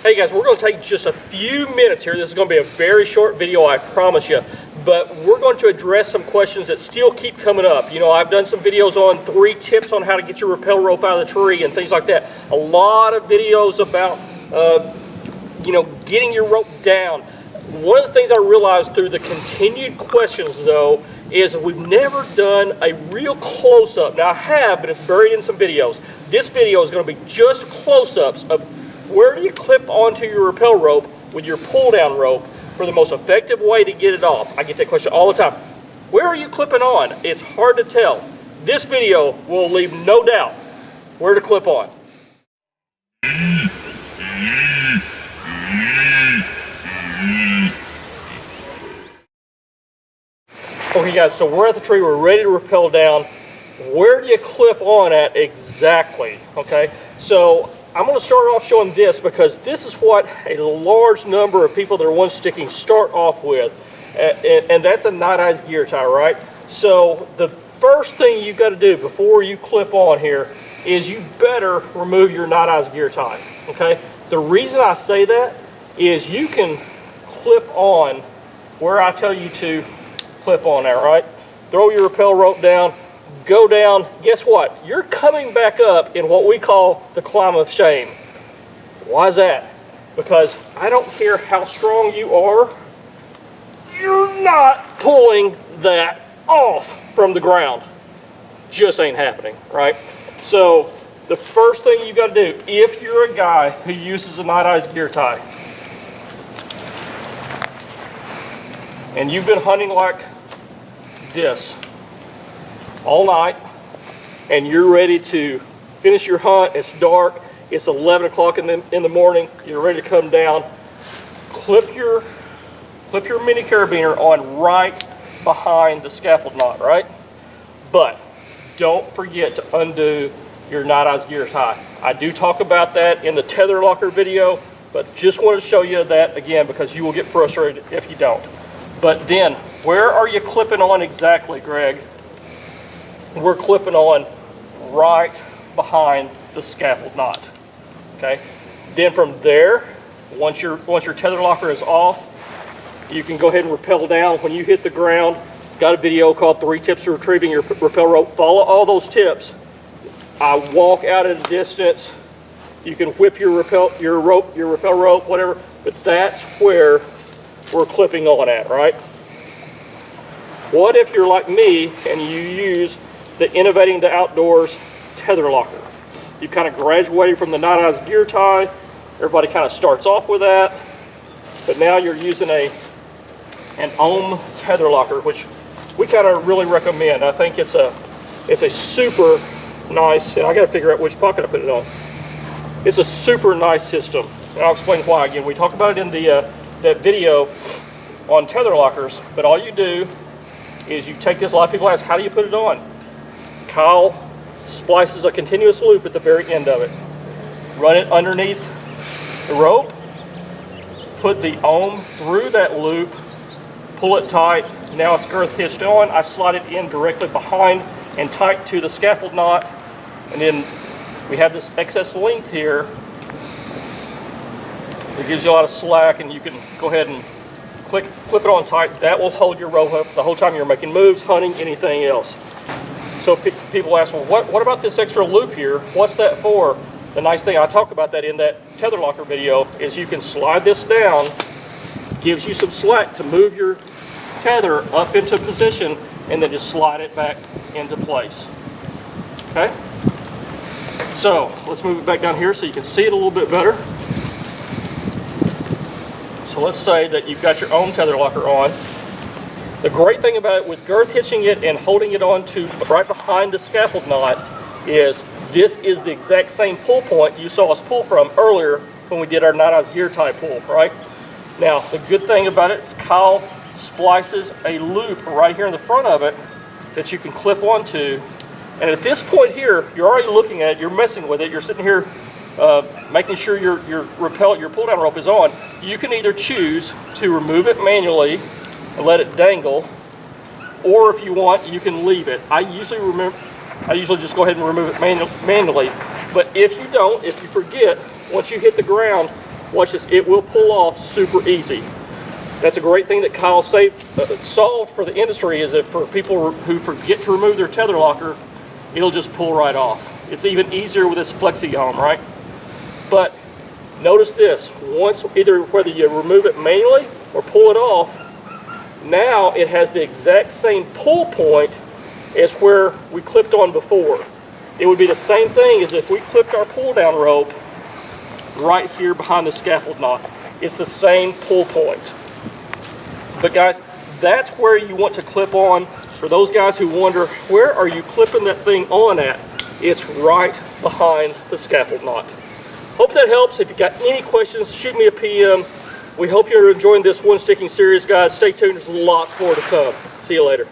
Hey guys, we're going to take just a few minutes here. This is going to be a very short video, I promise you. But we're going to address some questions that still keep coming up. You know, I've done some videos on 3 tips on how to get your rappel rope out of the tree and things like that. A lot of videos about, you know, getting your rope down. One of the things I realized through the continued questions, though, is we've never done a real close-up. Now, I have, but it's buried in some videos. This video is going to be just close-ups of where do you clip onto your rappel rope with your pull-down rope for the most effective way to get it off. I get that question all the time. Where are you clipping on? It's hard to tell. This video will leave no doubt where to clip on. Okay guys, so we're at the tree, we're ready to rappel down. Where do you clip on at exactly? Okay, so I'm going to start off showing this because this is what a large number of people that are one sticking start off with, and that's a night eyes gear tie, right? So the first thing you've got to do before you clip on here is you better remove your night eyes gear tie. Okay, the reason I say that is you can clip on where I tell you to clip on there, right? Throw your rappel rope down, go down. Guess what? You're coming back up in what we call the climb of shame. Why is that? Because I don't care how strong you are, you're not pulling that off from the ground. Just ain't happening, right? So the first thing you got to do, if you're a guy who uses a night eyes gear tie, and you've been hunting like this all night, and you're ready to finish your hunt, it's dark, it's 11 o'clock in the morning, you're ready to come down, clip your mini carabiner on right behind the scaffold knot, right? But don't forget to undo your night eyes gear tie. I do talk about that in the tether locker video, but just want to show you that again because you will get frustrated if you don't. But then, where are you clipping on exactly, Greg? We're clipping on right behind the scaffold knot. Okay. Then from there, once your tether locker is off, you can go ahead and rappel down. When you hit the ground, got a video called 3 Tips to Retrieving Your Rappel Rope. Follow all those tips. I walk out at a distance. You can whip your rappel rope, whatever. But that's where we're clipping on at, right? What if you're like me and you use the Innovating the Outdoors tether locker? You kind of graduated from the night eyes gear tie. Everybody kind of starts off with that, but now you're using an ohm tether locker, which we kind of really recommend. I think it's a super nice, and I got to figure out which pocket I put it on. It's a super nice system, and I'll explain why. Again, we talk about it in that video on tether lockers, but all you do is you take this. A lot of people ask, how do you put it on? Kyle splices a continuous loop at the very end of it. Run it underneath the rope, put the ohm through that loop, pull it tight. Now it's girth hitched on. I slide it in directly behind and tight to the scaffold knot, and then we have this excess length here. It gives you a lot of slack, and you can go ahead and clip it on tight. That will hold your rope up the whole time you're making moves, hunting, anything else. So people ask, well, what about this extra loop here? What's that for? The nice thing, I talk about that in that tether locker video, is you can slide this down, gives you some slack to move your tether up into position, and then just slide it back into place. Okay? So let's move it back down here so you can see it a little bit better. So let's say that you've got your own tether locker on. The great thing about it with girth hitching it and holding it on to right behind the scaffold knot is this is the exact same pull point you saw us pull from earlier when we did our night eyes gear tie pull, right? Now, the good thing about it is Kyle splices a loop right here in the front of it that you can clip onto. And at this point here, you're already looking at it, you're messing with it, you're sitting here making sure your pull down rope is on. You can either choose to remove it manually and let it dangle, or if you want, you can leave it. I usually just go ahead and remove it manually, but if you don't, if you forget, once you hit the ground, watch this, it will pull off super easy. That's a great thing that Kyle solved for the industry, is that for people who forget to remove their tether locker, it'll just pull right off. It's even easier with this flexi arm, right? But notice this, once, either whether you remove it manually or pull it off, now it has the exact same pull point as where we clipped on before. It would be the same thing as if we clipped our pull down rope right here behind the scaffold knot. It's the same pull point. But guys, that's where you want to clip on. For those guys who wonder, where are you clipping that thing on at? It's right behind the scaffold knot. Hope that helps. If you've got any questions, shoot me a PM. We hope you're enjoying this one sticking series, guys. Stay tuned, there's lots more to come. See you later.